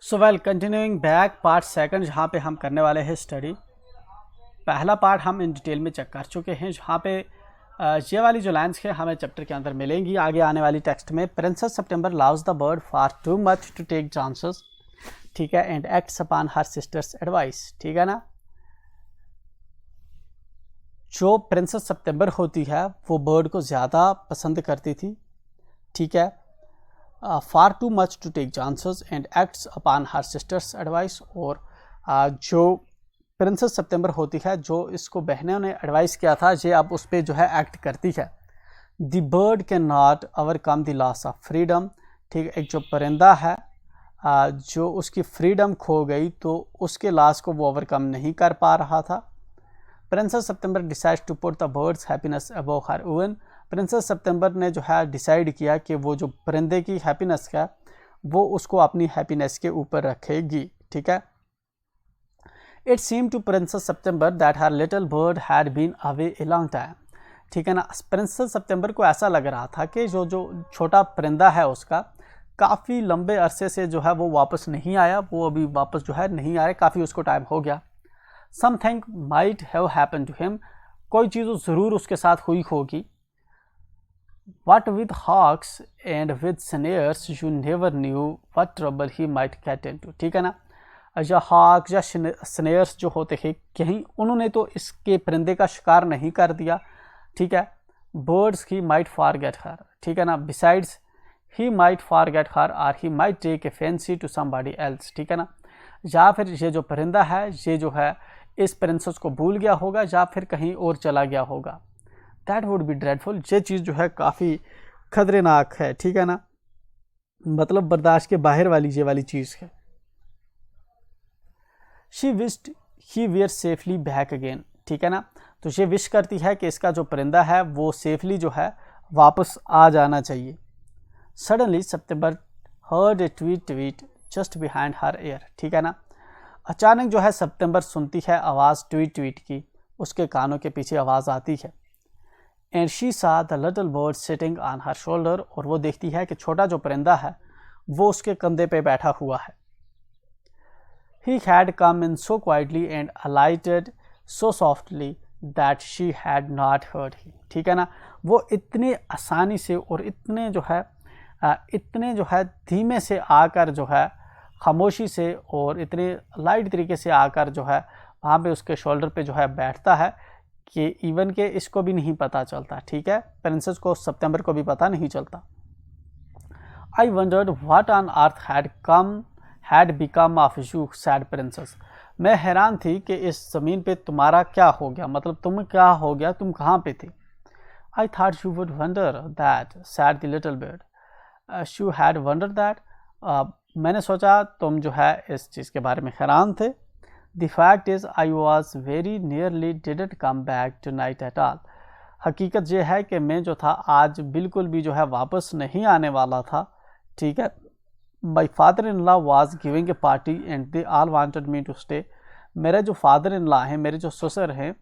So well continuing back part second, जहाँ पे हम करने वाले हैं स्टडी। पहला पार्ट हम इन डिटेल में चेक कर चुके हैं, जहाँ पे ये वाली जो लाइन्स है हमें चैप्टर के अंदर मिलेंगी आगे आने वाली टेक्स्ट में। Princess September loves the bird far too much to take chances, ठीक है, and acts upon her sisters advice, ठीक है ना। जो प्रिंसेस सितंबर होती है वो बर्ड को ज़्यादा पसंद करती थी, ठीक है, far too much to take chances and acts upon her sisters advice. और जो प्रिंसेस सितंबर होती है, जो इसको बहनों ने एडवाइस किया था, ये अब उस पर जो है एक्ट करती है। The bird can not overcome the loss of freedom, ठीक है, एक जो परिंदा है जो उसकी फ्रीडम खो गई तो उसके लॉस को वो ओवरकम नहीं कर पा रहा था। Princess September decides to put the bird's happiness above her own. Princess September ने जो है डिसाइड किया कि वो जो परिंदे की हैप्पीनेस है वो उसको अपनी हैप्पीनेस के ऊपर रखेगी, ठीक है। It seem to princess September that her little bird had been away a long time, ठीक है ना। प्रिंसेस सितंबर को ऐसा लग रहा था कि जो छोटा परिंदा है उसका काफ़ी लंबे अरसे से जो है वो वापस नहीं आया, वो अभी वापस जो है नहीं आया, काफ़ी उसको टाइम हो गया। Something might have happen to him, कोई चीज़ ज़रूर उसके साथ हुई होगी। What with hawks and with snares you never knew what trouble he might get into, ठीक है ना। या हॉक या स्नेयर्स जो होते हैं कहीं उन्होंने तो इसके परिंदे का शिकार नहीं कर दिया, ठीक है। Birds he might forget her, ठीक है ना। Besides he might forget her और he might take a fancy to somebody else, ठीक है ना। या फिर ये जो परिंदा है ये जो है इस प्रिंसेस को भूल गया होगा या फिर कहीं और चला गया होगा। दैट वुड बी ड्रेडफुल, ये चीज़ जो है काफ़ी खतरनाक है, ठीक है ना, मतलब बर्दाश्त के बाहर वाली ये वाली चीज़ है। She wished he were safely back again, ठीक है ना। तो ये विश करती है कि इसका जो परिंदा है वो सेफली जो है वापस आ जाना चाहिए। Suddenly September heard a tweet just behind her air, ठीक है ना। अचानक जो है सितंबर सुनती है आवाज़ ट्वीट की, उसके कानों के पीछे आवाज़ आती है। एंड शी सा the little bird sitting on her shoulder, और वो देखती है कि छोटा जो परिंदा है वो उसके कंधे पे बैठा हुआ है। He had come in so quietly and alighted so softly that she had not heard him, ठीक है ना। वो इतने आसानी से और इतने जो है धीमे से आकर जो है खामोशी से और इतने लाइट तरीके से आकर जो है वहाँ पे उसके शोल्डर पे जो है बैठता है कि इवन के इसको भी नहीं पता चलता, ठीक है, प्रिंसेस को सितंबर को भी पता नहीं चलता। I wondered what on earth had become of you, sad princess. मैं हैरान थी कि इस ज़मीन पे तुम्हारा क्या हो गया, मतलब तुम क्या हो गया, तुम कहाँ पे थे। I thought you would wonder that, said the little bird. You had wondered that. मैंने सोचा तुम जो है इस चीज़ के बारे में हैरान थे। The fact is I was very nearly didn't come back tonight at all. हकीकत ये है कि मैं जो था आज बिल्कुल भी जो है वापस नहीं आने वाला था, ठीक है। My father-in-law was giving a party and they all wanted me to stay. मेरे जो फादर इन लॉ हैं, मेरे जो ससुर हैं,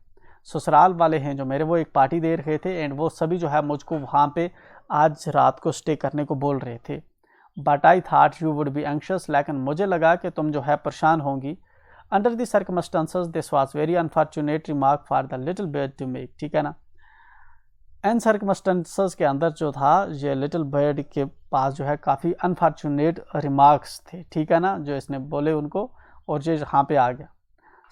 ससुराल वाले हैं जो मेरे, वो एक पार्टी दे रहे थे एंड वो सभी जो है मुझको वहाँ पे आज रात को स्टे करने को बोल रहे थे। But I thought you would be anxious, लेकिन मुझे लगा कि तुम जो है परेशान होंगी। Under the circumstances this was very unfortunate remark for the little bird to make, ठीक है ना। एन सर्कमस्टेंसेस के अंदर जो था ये लिटिल बर्ड के पास जो है काफ़ी अनफॉर्चुनेट रिमार्क्स थे, ठीक है ना, जो इसने बोले उनको, और ये यहाँ पे आ गया।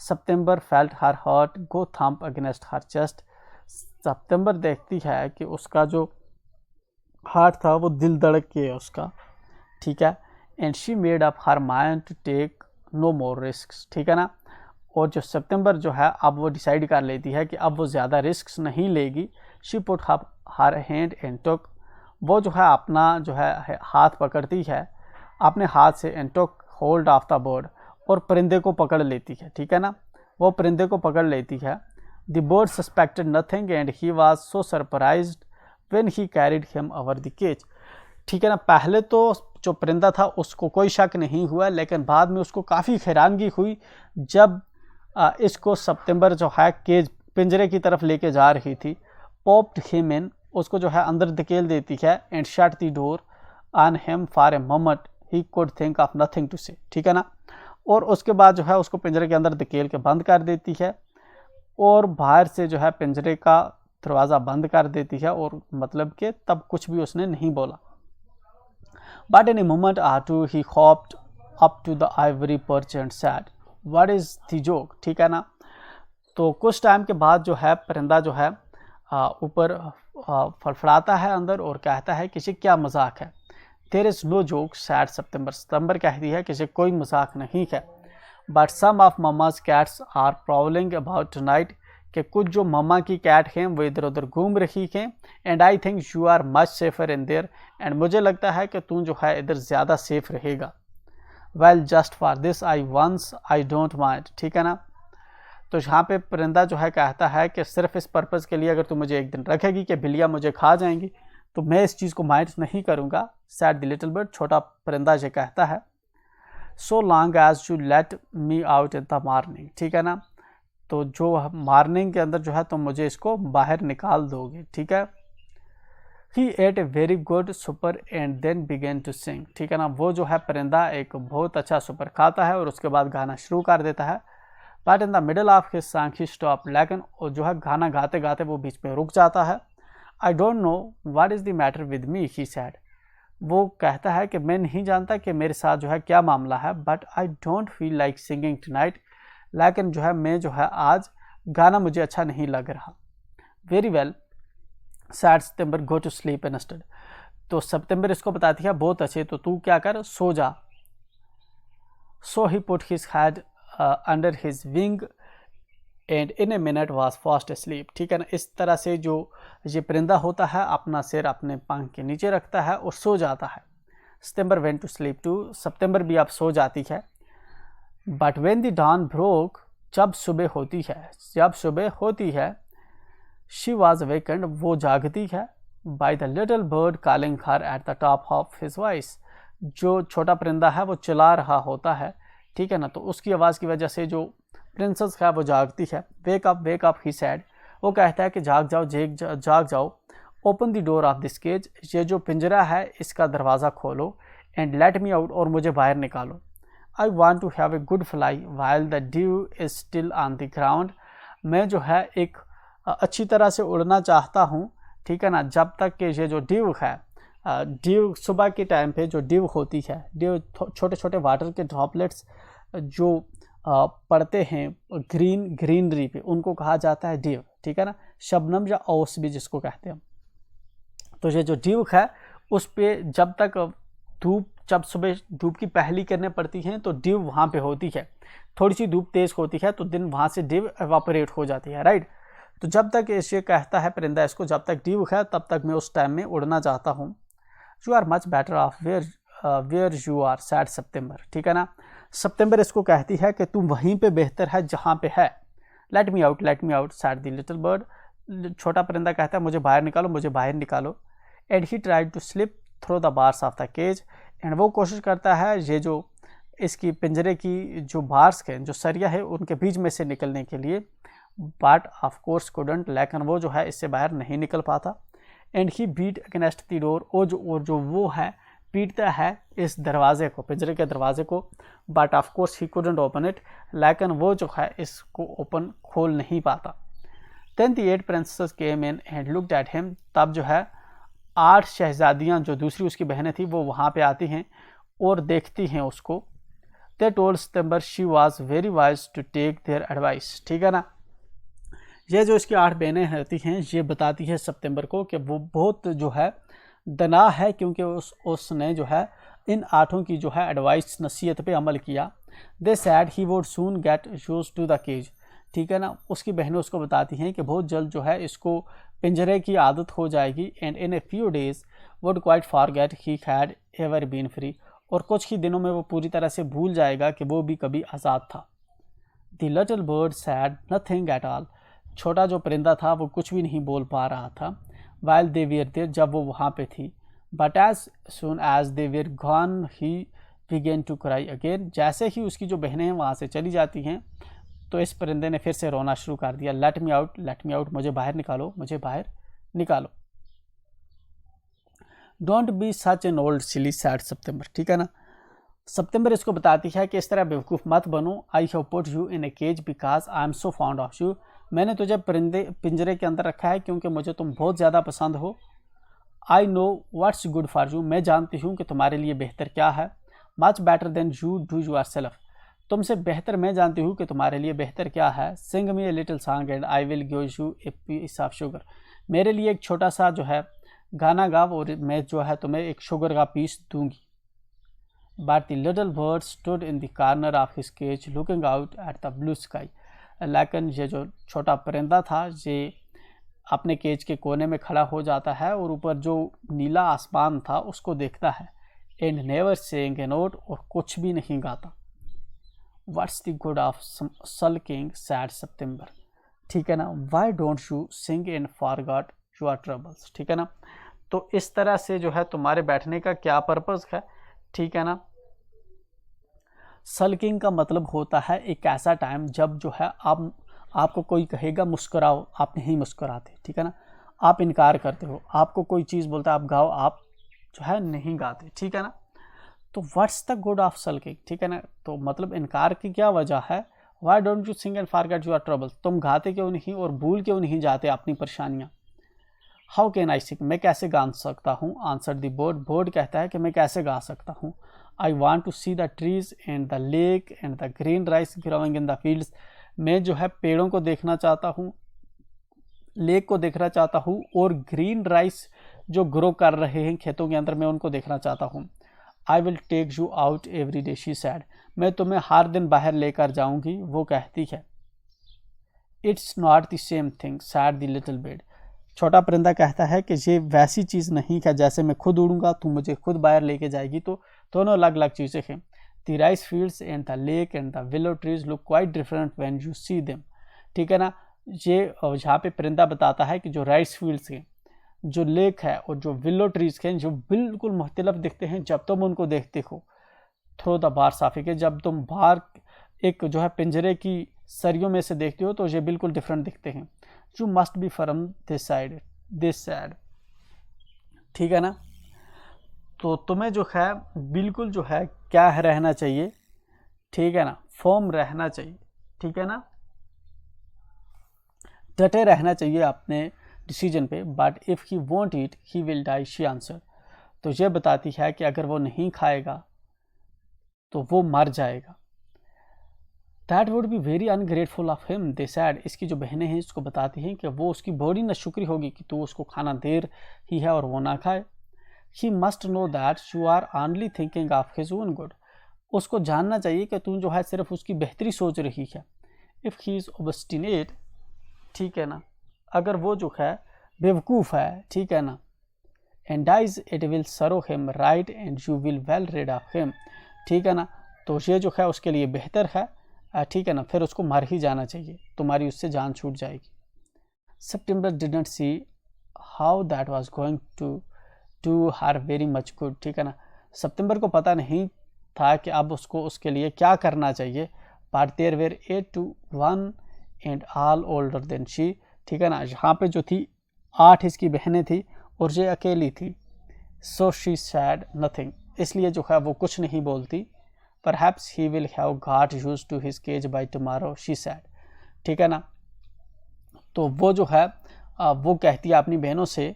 सितंबर फेल्ट हर हार्ट गो थम्प अगेंस्ट हर चेस्ट। सितंबर देखती है कि उसका जो हार्ट था वो दिल धड़क के उसका, ठीक है। And she made up her mind to take no more risks, ठीक है ना। और जो सितंबर जो है अब वो डिसाइड कर लेती है कि अब वो ज़्यादा रिस्क नहीं लेगी। She put her hand and took, वो जो है अपना जो है हाथ पकड़ती है अपने हाथ से, and took hold of the bird, और परिंदे को पकड़ लेती है, ठीक है ना, वो परिंदे को पकड़ लेती है। The bird suspected nothing and he was so surprised when he carried him over the cage, ठीक है ना। पहले तो जो परिंदा था उसको कोई शक नहीं हुआ, लेकिन बाद में उसको काफ़ी हैरानगी हुई जब इसको सितंबर जो है केज पिंजरे की तरफ लेके जा रही थी। पॉप्ड हिम इन, उसको जो है अंदर धकेल देती है, and shut the door on him for a moment he could think of nothing to say, ठीक है ना। और उसके बाद जो है उसको पिंजरे के अंदर धकेल के बंद कर देती है और बाहर से जो है पिंजरे का दरवाज़ा बंद कर देती है, और मतलब कि तब कुछ भी उसने नहीं बोला। But in a moment or two he hopped up to the ivory perch and said, what is the joke, ठीक है ना। तो कुछ टाइम के बाद जो है परिंदा जो है ऊपर फड़फड़ाता है अंदर और कहता है कि क्या मजाक है। There is no joke said September, September कहती है कि कोई मजाक नहीं है। But some of mama's cats are prowling about tonight, कि कुछ जो मम्मा की कैट हैं वो इधर उधर घूम रही हैं। And I think you are much safer in there, and मुझे लगता है कि तू जो है इधर ज़्यादा सेफ रहेगा। Well just for this I once I don't mind, ठीक है ना। तो यहाँ पे परिंदा जो है कहता है कि सिर्फ इस पर्पज़ के लिए अगर तू मुझे एक दिन रखेगी कि बिल्लियाँ मुझे खा जाएंगी तो मैं इस चीज़ को माइंड नहीं करूँगा। सैड द लिटिल बर्ड, छोटा परिंदा ये कहता है। So long as you let me out in the morning, ठीक है ना। तो जो मॉर्निंग के अंदर जो है तुम मुझे इसको बाहर निकाल दोगे, ठीक है। He ate a very good supper and then began to sing, ठीक है ना। वो जो है परिंदा एक बहुत अच्छा सुपर खाता है और उसके बाद गाना शुरू कर देता है। But in the middle of his song he stop, लेकिन और जो है गाना गाते गाते वो बीच में रुक जाता है। I don't know what is the matter with me, he sad. वो कहता है कि मैं नहीं जानता कि मेरे साथ जो है क्या मामला है, but I don't feel like singing tonight, लेकिन जो है मैं जो है आज गाना मुझे अच्छा नहीं लग रहा। Very well said September, go to sleep instead. तो सितंबर इसको बताती है बहुत अच्छे, तो तू क्या कर, सो जा। So he put his head under his wing and in a minute was fast sleep, ठीक है ना। इस तरह से जो ये परिंदा होता है अपना सिर अपने पंख के नीचे रखता है और सो जाता है। September went to sleep too, September भी अब सो जाती है। But when the dawn broke, जब सुबह होती है, शी वॉज अवेकन्ड, वो जागती है। By the little bird calling her at the top of his voice, जो छोटा परिंदा है वो चिल्ला रहा होता है, ठीक है ना। तो उसकी आवाज़ की वजह से जो प्रिंसेस है वो जागती है। वेक अप ही सैड, वो कहता है कि जाग जाओ। Open the door of this cage, ये जो पिंजरा है इसका दरवाज़ा खोलो। एंड लेट मी आउट, और मुझे बाहर निकालो। I want to have a good fly while the dew is still on the ground, मैं जो है एक अच्छी तरह से उड़ना चाहता हूँ, ठीक है ना, जब तक कि ये जो ड्यू है, ड्यू सुबह के टाइम पे जो ड्यू होती है, ड्यू छोटे छोटे वाटर के ड्रॉपलेट्स जो पड़ते हैं ग्रीनरी पे, उनको कहा जाता है ड्यू, ठीक है ना। शबनम या ओस भी जिसको कहते हैं। तो ये जो ड्यू है उस पे जब सुबह धूप की पहली किरणें पड़ती हैं तो ड्यू वहाँ पे होती है। थोड़ी सी धूप तेज़ होती है तो दिन वहाँ से ड्यू एवापोरेट हो जाती है, राइट। तो जब तक ये कहता है परिंदा इसको, जब तक ड्यू है तब तक मैं उस टाइम में उड़ना चाहता हूँ। You are much better off where you are said September, ठीक है ना। सितंबर इसको कहती है कि तुम वहीं पे बेहतर है जहाँ पे है। Let me out said the little bird, छोटा परिंदा कहता है मुझे बाहर निकालो। And he tried to slip through the bars of the cage, and वो कोशिश करता है ये जो इसकी पिंजरे की जो बार्स हैं, जो सरिया है, उनके बीच में से निकलने के लिए। बट ऑफ कोर्स कुडंट, लेकिन वो जो है इससे बाहर नहीं निकल पाता। And he beat against the door, और जो वो है पीटता है इस दरवाजे को, पिंजरे के दरवाजे को। But of course he couldn't open it, लेकिन वो जो है इसको खोल नहीं पाता। Then the 8 princess came in and looked at him, तब जो है 8 शहजादियाँ जो दूसरी उसकी बहनें थी वो वहाँ पे आती हैं और देखती हैं उसको। They told September she was very wise to take their advice, ठीक है ना। ये जो इसकी 8 बहनें होती हैं ये बताती है सितंबर को कि वो बहुत जो है दना है, क्योंकि उसने जो है इन 8 की जो है एडवाइस, नसीहत पे अमल किया। They said he would soon get used to the cage, ठीक है ना। उसकी बहनें उसको बताती हैं कि बहुत जल्द जो है इसको पिंजरे की आदत हो जाएगी। And in a few days would quite forget he had ever been free, और कुछ ही दिनों में वो पूरी तरह से भूल जाएगा कि वो भी कभी आज़ाद था। The little bird sad nothing at all, छोटा जो परिंदा था वो कुछ भी नहीं बोल पा रहा था। वाइल दे वर देयर, जब वो वहाँ पे थी। But as soon as they were gone he began to cry again, जैसे ही उसकी जो बहनें हैं वहाँ से चली जाती हैं तो इस परिंदे ने फिर से रोना शुरू कर दिया। लेट मी आउट, मुझे बाहर निकालो। Don't be such an old silly said September, ठीक है ना। सितंबर इसको बताती है कि इस तरह बेवकूफ़ मत बनो, I have put you in a cage because I am so fond of you, मैंने तुझे पिंजरे के अंदर रखा है क्योंकि मुझे तुम बहुत ज़्यादा पसंद हो। I know what's good for you, मैं जानती हूँ कि तुम्हारे लिए बेहतर क्या है। Much better than you do your self, तुमसे बेहतर मैं जानती हूँ कि तुम्हारे लिए बेहतर क्या है। Sing me a little song and I will give you a piece of sugar, मेरे लिए एक छोटा सा जो है गाना गाओ और मैं जो है तुम्हें एक शुगर का पीस दूंगी। But the little bird stood in the corner of his cage looking out at the blue sky, लेकिन ये जो छोटा परिंदा था ये अपने केज के कोने में खड़ा हो जाता है और ऊपर जो नीला आसमान था उसको देखता है। And never saying a note, और कुछ भी नहीं गाता। What's the good of sulking said September, ठीक है ना। Why don't you sing and forgot your troubles, ठीक है ना। तो इस तरह से जो है तुम्हारे बैठने का क्या पर्पस है, ठीक है ना। सल्किंग का मतलब होता है एक ऐसा टाइम जब जो है आपको कोई कहेगा मुस्कुराओ, आप नहीं मुस्कुराते, ठीक है ना। आप इनकार करते हो, आपको कोई चीज़ बोलता है आप गाओ, आप जो है नहीं गाते, ठीक है ना। तो what's the good of sulking, ठीक है ना। तो मतलब इनकार की क्या वजह है। Why don't you sing and forget your troubles, तुम गाते क्यों नहीं और भूल क्यों नहीं जाते अपनी परेशानियाँ। हाउ कैन आई सिंग, मैं कैसे गा सकता हूँ। आंसर द बोर्ड, बोर्ड कहता है कि मैं कैसे गा सकता हूँ। I want to see the trees and the lake and the green rice growing in the fields, मैं जो है पेड़ों को देखना चाहता हूँ, लेक को देखना चाहता हूँ और ग्रीन राइस जो ग्रो कर रहे हैं खेतों के अंदर मैं उनको देखना चाहता हूँ। I will take you out every day she said, मैं तुम्हें हर दिन बाहर लेकर जाऊंगी, वो कहती है। It's not the same thing sad the little bird, छोटा परिंदा कहता है कि ये वैसी चीज़ नहीं है जैसे मैं खुद उड़ूंगा, तू मुझे खुद बाहर लेके जाएगी, तो दोनों अलग अलग चीज़ें हैं। The rice fields and the lake and the willow trees look quite different when you see them, ठीक है ना। ये यहाँ पे परिंदा बताता है कि जो राइस फील्ड्स हैं, जो लेक है और जो विलो ट्रीज हैं, जो बिल्कुल मुख्तलिफ दिखते हैं जब तुम उनको देखते हो। थ्रो द बार्स ऑफ, के जब तुम बाहर एक जो है पिंजरे की सरियों में से देखते हो तो ये बिल्कुल डिफरेंट दिखते हैं। You must be from this side, ठीक है ना। तो तुम्हें जो है बिल्कुल जो है क्या है रहना चाहिए, ठीक है ना, फर्म रहना चाहिए, ठीक है ना, डटे रहना चाहिए अपने डिसीजन पे। But if he won't eat he will die, she answer, तो ये बताती है कि अगर वो नहीं खाएगा तो वो मर जाएगा। That would be very ungrateful of him, they sad, इसकी जो बहनें हैं इसको बताती हैं कि वो उसकी बड़ी नाशुक्री होगी कि तू उसको खाना दे रही है और वो ना खाए। He must know that you are only thinking of his own good, उसको जानना चाहिए कि तू जो है सिर्फ उसकी बेहतरी सोच रही है। इफ़ ही इज़ ऑब्स्टिनेट, ठीक है ना, अगर वो जो है बेवकूफ़ है, ठीक है ना, एंड डाइज इट विल सरो him right and you will well rid of him, ठीक है ना, तो ये जो है उसके लिए बेहतर है, ठीक है ना, फिर उसको मार ही जाना चाहिए, तुम्हारी उससे जान छूट जाएगी। September didn't see how that was going to her very much good, ठीक है ना, सितंबर को पता नहीं था कि अब उसको उसके लिए क्या करना चाहिए। But there were 8 to 1 and all older than she, ठीक है ना, यहाँ पे जो थी 8 इसकी बहनें थी और ये अकेली थी। सो शी सैड नथिंग, इसलिए जो है वो कुछ नहीं बोलती। Perhaps he will have got used to his cage by tomorrow, she said, ठीक है ना। तो वो जो है वो कहती है अपनी बहनों से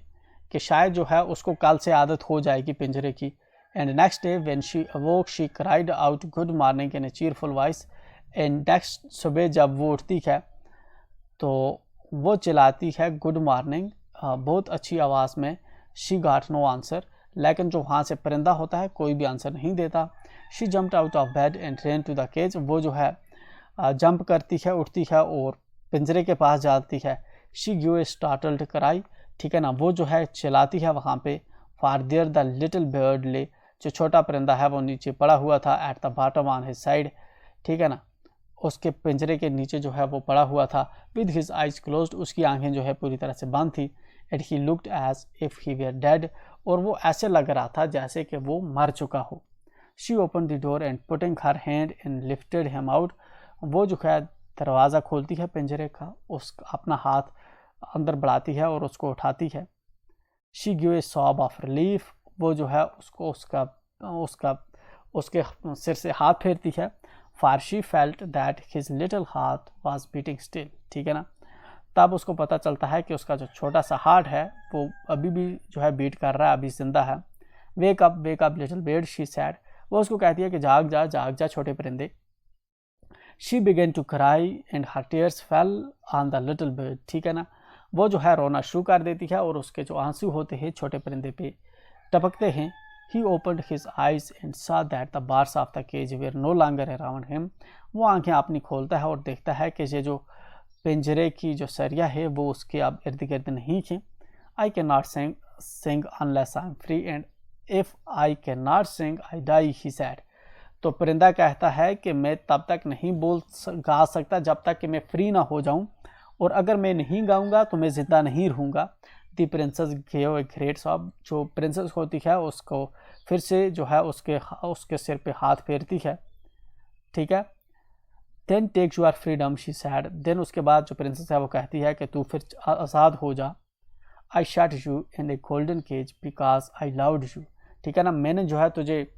कि शायद जो है उसको कल से आदत हो जाएगी पिंजरे की। And next day when she अवोक she cried out good morning in A cheerful voice, and next सुबह जब वो उठती है तो वो चिल्लाती है गुड मॉर्निंग बहुत अच्छी आवाज़ में। शी गॉट नो आंसर, लेकिन जो वहाँ से परिंदा होता है कोई भी आंसर नहीं देता। She jumped out of bed and ran to the cage, वो जो है जंप करती है, उठती है और पिंजरे के पास जाती है। She give a startled cry, ठीक है ना, वो जो है चिल्लाती है वहाँ पे। For their the little bird ले, जो छोटा परिंदा है वो नीचे पड़ा हुआ था at the bottom on his side, ठीक है ना, उसके पिंजरे के नीचे जो है वो पड़ा हुआ था। विद हिज आइज क्लोज्ड, उसकी आंखें जो है पूरी तरह से बंद थी। And he looked as if he were dead, और वो ऐसे लग रहा था जैसे कि वो मर चुका हो। She open the door and putting her hand and lifted him out, वो जो है दरवाज़ा खोलती है पिंजरे का, उस अपना हाथ अंदर बढ़ाती है और उसको उठाती है। She give a sob of relief, वो जो है उसको उसका उसके सिर से हाथ फेरती है। For she felt that his little heart was beating still, ठीक है ना। तब उसको पता चलता है कि उसका जो छोटा सा हार्ट है वो अभी भी जो है बीट कर रहा है, अभी जिंदा है। Wake up little bird, she said, वो उसको कहती है कि जाग जा छोटे परिंदे। She began to cry and her tears fell on the little bird, ठीक है ना। वो जो है रोना शुरू कर देती है और उसके जो आंसू होते हैं छोटे परिंदे पे टपकते हैं। He opened his eyes and saw that the bars of the cage were no longer around him. वो आंखें अपनी खोलता है और देखता है कि ये जो पिंजरे की जो सरिया है वो उसके अब इर्द गिर्द नहीं है। I cannot sing unless I am free and if I cannot sing I die, he said. तो परिंदा कहता है कि मैं तब तक नहीं गा सकता जब तक कि मैं फ्री ना हो जाऊं, और अगर मैं नहीं गाऊंगा तो मैं जिंदा नहीं रहूंगा। The princess gave a great sob, जो प्रिंसेस होती है उसको फिर से जो है उसके सिर पे हाथ फेरती है, ठीक है। Then take your freedom, she said, then उसके बाद जो प्रिंसेस है वो कहती है कि तू फिर आज़ाद हो जा। I shut you in a golden cage because I loved you, ठीक है ना। मैंने जो है तुझे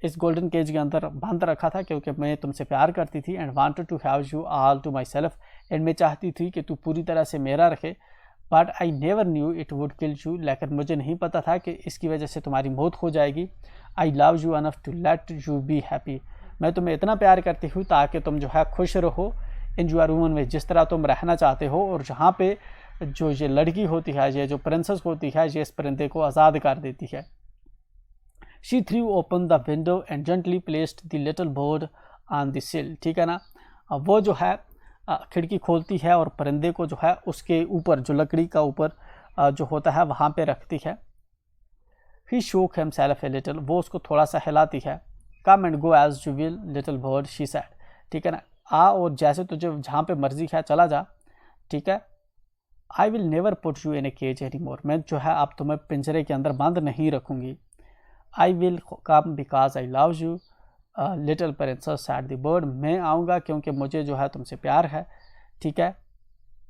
इस गोल्डन केज के अंदर बंद रखा था क्योंकि मैं तुमसे प्यार करती थी। And wanted to have you all to myself, एंड मैं चाहती थी कि तू पूरी तरह से मेरा रखे। But I never knew it would kill you, लेकिन मुझे नहीं पता था कि इसकी वजह से तुम्हारी मौत हो जाएगी। I love you enough to let you be happy, मैं तुम्हें इतना प्यार करती हूँ ताकि तुम जो है खुश रहो इन यूर वुमन में, जिस तरह तुम रहना चाहते हो। और जहाँ पे जो ये लड़की होती है, ये जो प्रिंसेस होती है, ये इस परिंदे को आज़ाद कर देती है। She threw open the window and gently placed the little bird on the सिल, ठीक है ना। वो जो है खिड़की खोलती है और परिंदे को जो है उसके ऊपर, जो लकड़ी का ऊपर जो होता है वहाँ पे रखती है। ही शोक हिमसेल्फ ए लिटिल, वो उसको थोड़ा सा हिलाती है। Come and go as you will little bird, she said, ठीक है ना। आ और जैसे तुझे जहाँ पे मर्जी है चला जा, ठीक है। I will never put you in a cage any more, मैं जो है अब तुम्हें पिंजरे के अंदर बंद नहीं रखूँगी। I will come because I love you little princess sad the bird, मैं आऊँगा क्योंकि मुझे जो है तुमसे प्यार है, ठीक है।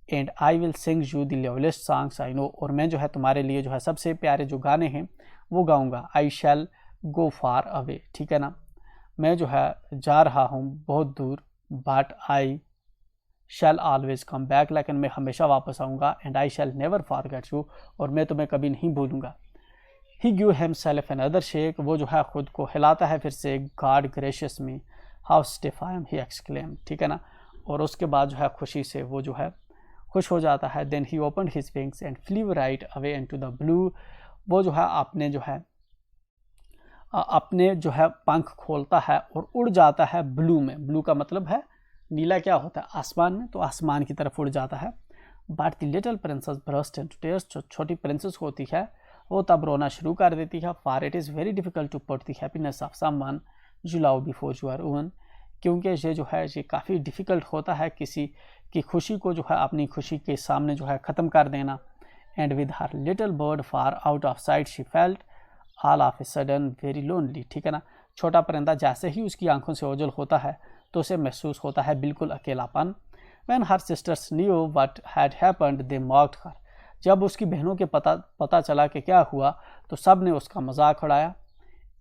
And I will sing you the loveliest songs I know, और मैं जो है तुम्हारे लिए जो है सबसे प्यारे जो गाने हैं वो गाऊँगा। आई शैल गो फार अवे, ठीक है ना, मैं जो है जा रहा हूँ बहुत दूर। But I shall always come back, लेकिन मैं हमेशा वापस आऊँगा। And I shall never forget you, और मैं तुम्हें कभी नहीं भूलूँगा। He give himself another shake, वो जो है खुद को हिलाता है फिर से। God gracious me how stiff I am, he exclaim, ठीक है ना। और उसके बाद जो है खुशी से वो जो है खुश हो जाता है। Then he open his wings and flew right away into the blue, वो जो है अपने जो है पंख खोलता है और उड़ जाता है ब्लू में। ब्लू का मतलब है नीला, क्या होता है आसमान में, तो आसमान की तरफ उड़ जाता है। But the little princess burst into tears, जो छोटी प्रिंसेस होती है वो तब रोना शुरू कर देती है। For it is very difficult to put the happiness of someone you love before your own, क्योंकि ये जो है ये काफ़ी डिफ़िकल्ट होता है किसी की खुशी को जो है अपनी खुशी के सामने जो है ख़त्म कर देना। And with her little bird far out of site she felt all of a sudden very lonely, ठीक है ना। छोटा परिंदा जैसे ही उसकी आंखों से ओझल होता है तो उसे महसूस होता है बिल्कुल अकेलापन। When her sisters knew what had happened they mocked her, जब उसकी बहनों के पता चला कि क्या हुआ तो सब ने उसका मजाक उड़ाया।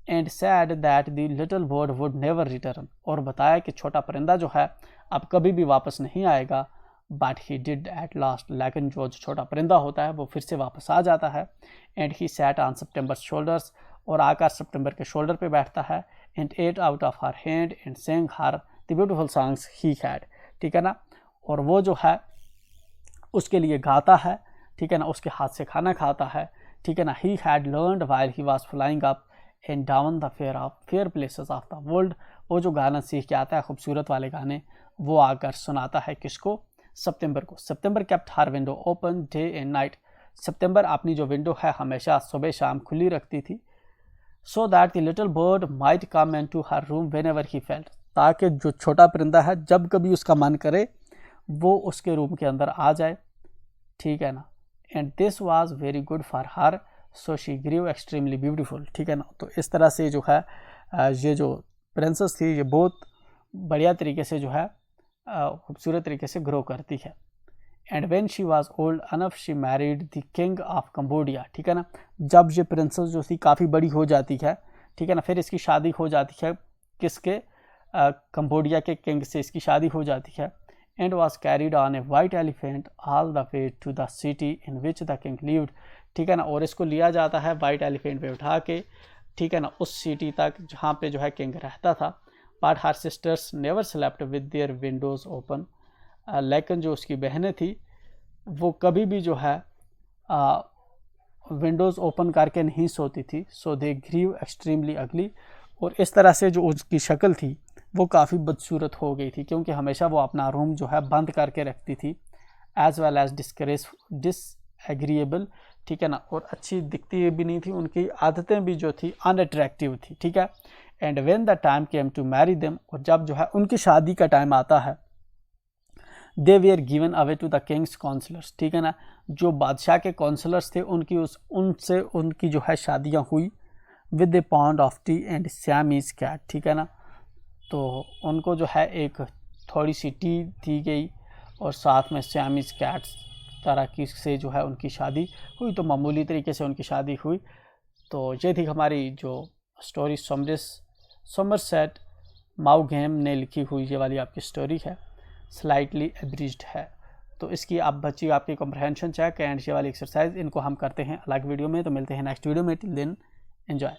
And sad that the little bird would never return, और बताया कि छोटा परिंदा जो है अब कभी भी वापस नहीं आएगा। But he did at last, लेकिन जो छोटा परिंदा होता है वो फिर से वापस आ जाता है। And he sat on September shoulders, और आकर सितंबर के शोल्डर पे बैठता है। And ate out of her hand and sang her the beautiful songs he had, ठीक है ना। और वो जो है उसके लिए गाता है, ठीक है ना, उसके हाथ से खाना खाता है, ठीक है ना। He had learned while he was flying up and down the fair places of the world, वो जो गाना सीख के आता है खूबसूरत वाले गाने, वो आकर सुनाता है किसको, सितंबर को। September kept her window open day and night, September अपनी जो विंडो है हमेशा सुबह शाम खुली रखती थी। So that the little bird might come into her room whenever he felt, ताकि जो छोटा परिंदा है जब कभी उसका मन करे वो उसके रूम के अंदर आ जाए, ठीक है ना। And this was very good for her so she grew extremely beautiful, ठीक है ना। तो इस तरह से जो है ये जो प्रिंसेस थी ये बहुत बढ़िया तरीके से जो है खूबसूरत तरीके से ग्रो करती है। And when she was old enough she married the king of Cambodia, ठीक है ना। जब ये प्रिंसेस जो थी काफ़ी बड़ी हो जाती है, ठीक है ना, फिर इसकी शादी हो जाती है किसके कंबोडिया के किंग से इसकी शादी हो जाती है। And was carried on a white elephant all the way to the city in which the king lived, ठीक है ना, और इसको लिया जाता है वाइट एलिफेंट पे उठा के, ठीक है ना, उस सिटी तक जहाँ पे जो है किंग रहता था। But her sisters never slept with their Windows open, लेकिन जो उसकी बहनें थी वो कभी भी जो है विंडोज़ ओपन करके नहीं सोती थी। सो दे ग्रीव एक्सट्रीमली अगली, और इस तरह से जो उसकी शक्ल थी वो काफ़ी बदसूरत हो गई थी, क्योंकि हमेशा वो अपना रूम जो है बंद करके रखती थी, एज वेल एज डिसएग्रीएबल, ठीक है ना, और अच्छी दिखती भी नहीं थी, उनकी आदतें भी जो थी अनअट्रैक्टिव थी, ठीक है। And when the time came to marry them, और जब जो है उनकी शादी का टाइम आता है, they were given away to the king's counsellors, ठीक है ना, जो बादशाह के काउंसलर्स थे उनसे उनकी जो है शादियाँ हुई, with a pound of tea and Siamese cat, ठीक है ना, तो उनको जो है एक थोड़ी सी टी दी गई और साथ में सियामीज कैट्स तरह की से जो है उनकी शादी हुई। तो मामूली तरीके से उनकी शादी हुई। तो ये थी हमारी जो स्टोरी समरसेट माउघम ने लिखी हुई, ये वाली आपकी स्टोरी है, स्लाइटली एब्रिज्ड है। तो इसकी आप बच्ची आपकी कॉम्प्रहेंशन चेक एंड ये वाली एक्सरसाइज, इनको हम करते हैं अलग वीडियो में। तो मिलते हैं नेक्स्ट वीडियो में, टिल देन एंजॉय।